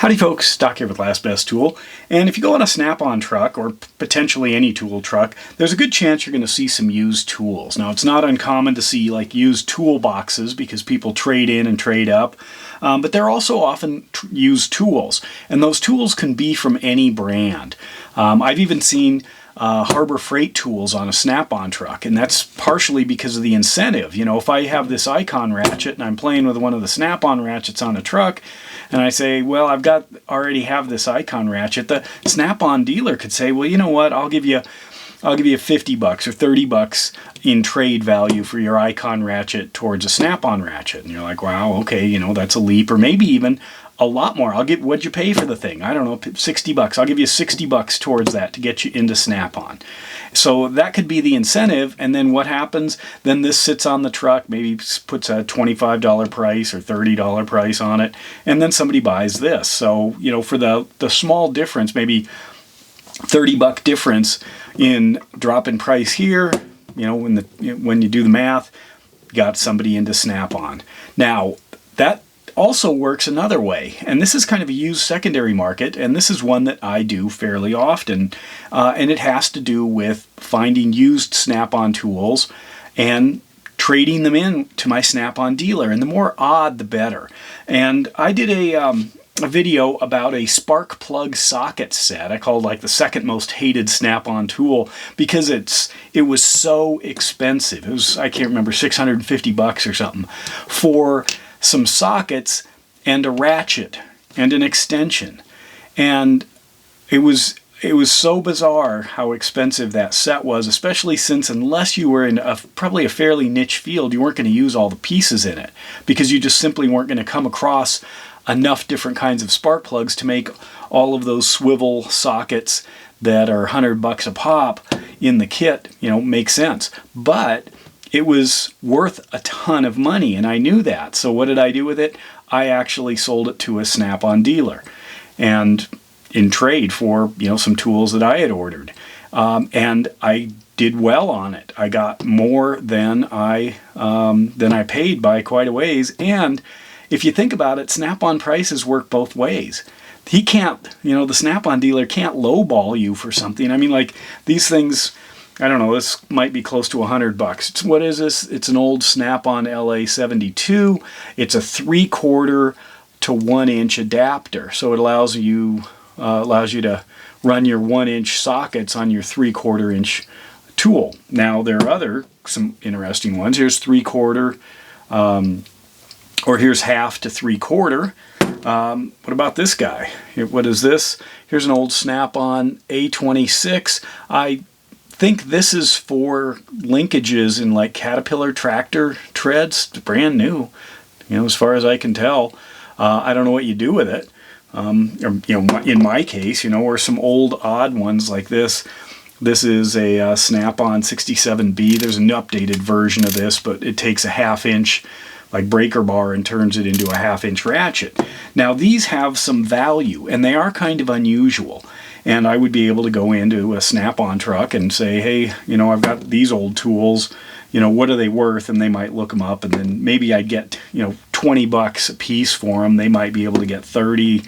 Howdy folks, Doc here with Last Best Tool, and if you go on a Snap-on truck, or potentially any tool truck, there's a good chance you're going to see some used tools. Now it's not uncommon to see like used toolboxes because people trade in and trade up, but they're also often used tools, and those tools can be from any brand. I've even seen Harbor Freight tools on a Snap-on truck, and that's partially because of the incentive. You know, if I have this Icon ratchet and I'm playing with one of the Snap-on ratchets on a truck, and I say, well, already have this Icon ratchet, the Snap-on dealer could say, well, you know what, I'll give you $50 or $30 in trade value for your Icon ratchet towards a Snap-on ratchet. And you're like, wow, okay, you know, that's a leap, or maybe even a lot more. What'd you pay for the thing? I don't know, $60. I'll give you $60 towards that to get you into Snap-on. So that could be the incentive, and then what happens? Then this sits on the truck, maybe puts a $25 price or $30 price on it, and then somebody buys this. So, you know, for the small difference, maybe $30 difference in drop in price here, you know, when you do the math, got somebody into Snap-on. Now, that also works another way, and this is kind of a used secondary market, and this is one that I do fairly often, and it has to do with finding used Snap-on tools and trading them in to my Snap-on dealer, and the more odd the better. And I did a video about a spark plug socket set I called like the second most hated Snap-on tool because it was so expensive. It was, I can't remember, $650 or something for some sockets and a ratchet and an extension. And it was so bizarre how expensive that set was, especially since unless you were in probably a fairly niche field, you weren't going to use all the pieces in it because you just simply weren't going to come across enough different kinds of spark plugs to make all of those swivel sockets that are $100 a pop in the kit, you know, make sense. But it was worth a ton of money, and I knew that. So what did I do with it? I actually sold it to a Snap-on dealer, and in trade for, you know, some tools that I had ordered. And I did well on it. I got more than I paid by quite a ways. And if you think about it, Snap-on prices work both ways. He can't, you know, the Snap-on dealer can't lowball you for something. I mean, like these things, I don't know, this might be close to $100. What is this? It's an old Snap-on LA72. It's a 3/4 to 1 inch adapter. So it allows you to run your 1 inch sockets on your 3/4 inch tool. Now there are some interesting ones. Here's 3/4, or here's 1/2 to 3/4. What about this guy? What is this? Here's an old Snap-on A26. I think this is for linkages in like Caterpillar tractor treads. It's brand new, you know, as far as I can tell. I don't know what you do with it. Or, you know, in my case, you know, or some old odd ones like this. This is a Snap-on 67B. There's an updated version of this, but it takes a 1/2 inch like breaker bar and turns it into a 1/2 inch ratchet. Now these have some value, and they are kind of unusual. And I would be able to go into a Snap-on truck and say, hey, you know, I've got these old tools, you know, what are they worth? And they might look them up, and then maybe I'd get, you know, $20 a piece for them. They might be able to get 30.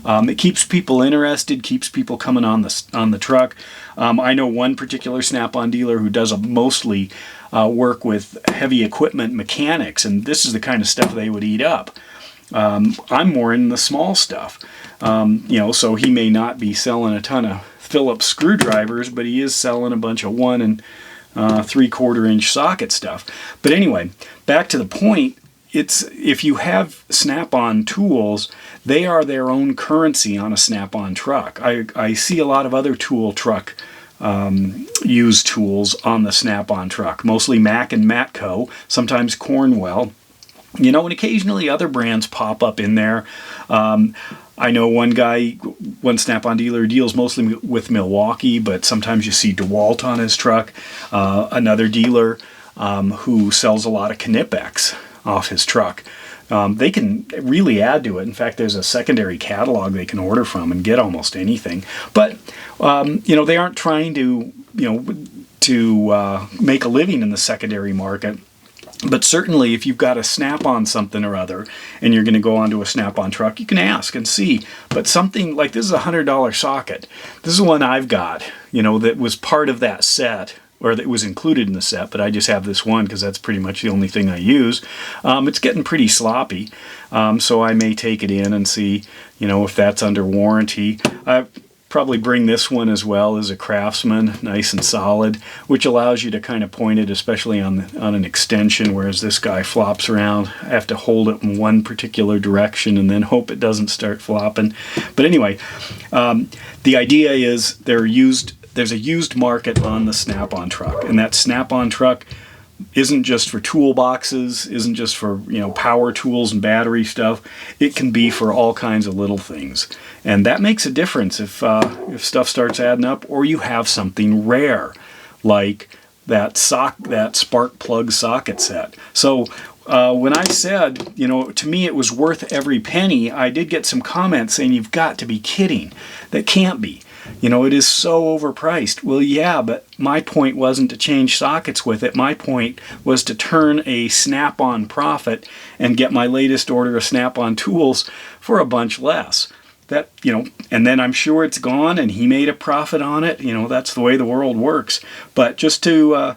It keeps people interested, keeps people coming on the truck. I know one particular Snap-on dealer who does mostly work with heavy equipment mechanics, and this is the kind of stuff they would eat up. I'm more in the small stuff, you know, so he may not be selling a ton of Phillips screwdrivers, but he is selling a bunch of 1 and 3/4 inch socket stuff. But anyway, back to the point, if you have Snap-on tools, they are their own currency on a Snap-on truck. I see a lot of other tool truck used tools on the Snap-on truck, mostly Mac and Matco, sometimes Cornwell. You know, and occasionally other brands pop up in there. I know one Snap-on dealer deals mostly with Milwaukee, but sometimes you see DeWalt on his truck. Another dealer who sells a lot of Knipex off his truck. They can really add to it. In fact, there's a secondary catalog they can order from and get almost anything. But, you know, they aren't trying to make a living in the secondary market. But certainly if you've got a Snap-on something or other and you're going to go onto a Snap-on truck, you can ask and see. But something like this is a $100 socket. This is one I've got, you know, that was part of that set, or that was included in the set, but I just have this one because that's pretty much the only thing I use. It's getting pretty sloppy, so I may take it in and see, you know, if that's under warranty. Probably bring this one as well as a Craftsman, nice and solid, which allows you to kind of point it, especially on an extension, whereas this guy flops around. I have to hold it in one particular direction and then hope it doesn't start flopping. But anyway, the idea is there's a used market on the Snap-on truck, and that Snap-on truck isn't just for toolboxes, isn't just for, you know, power tools and battery stuff. It can be for all kinds of little things, and that makes a difference if stuff starts adding up, or you have something rare like that spark plug socket set. So when I said, you know, to me it was worth every penny, I did get some comments saying, "You've got to be kidding. That can't be. You know, it is so overpriced." Well, yeah, but my point wasn't to change sockets with it. My point was to turn a Snap-on profit and get my latest order of Snap-on tools for a bunch less. That, you know, and then I'm sure it's gone and he made a profit on it. You know, that's the way the world works. But just to,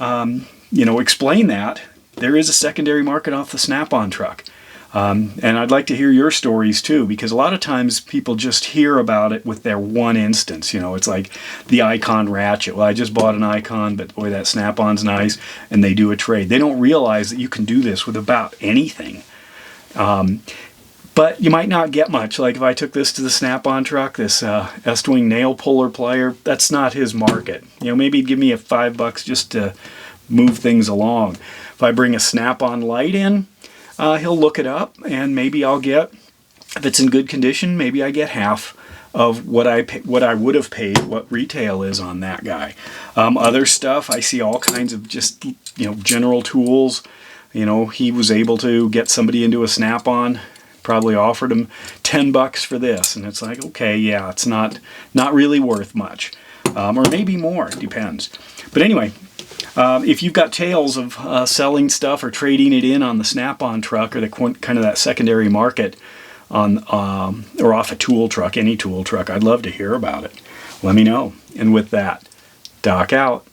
you know, explain that, there is a secondary market off the Snap-on truck. And I'd like to hear your stories too, because a lot of times people just hear about it with their one instance. You know, it's like the Icon ratchet. Well, I just bought an Icon, but boy, that Snap-on's nice, and they do a trade. They don't realize that you can do this with about anything. But you might not get much. Like if I took this to the Snap-on truck, this Estwing nail puller plier, that's not his market. You know, maybe he'd give me a $5 just to move things along. If I bring a Snap-on light in, he'll look it up, and maybe I'll get, if it's in good condition, maybe I get half of what I would have paid, what retail is on that guy. Other stuff, I see all kinds of just, you know, general tools. You know, he was able to get somebody into a Snap-on, probably offered him $10 for this, and it's like, okay, yeah, it's not really worth much, or maybe more, depends. But anyway. If you've got tales of selling stuff or trading it in on the Snap-on truck, or the kind of that secondary market on or off a tool truck, any tool truck, I'd love to hear about it. Let me know. And with that, Doc out.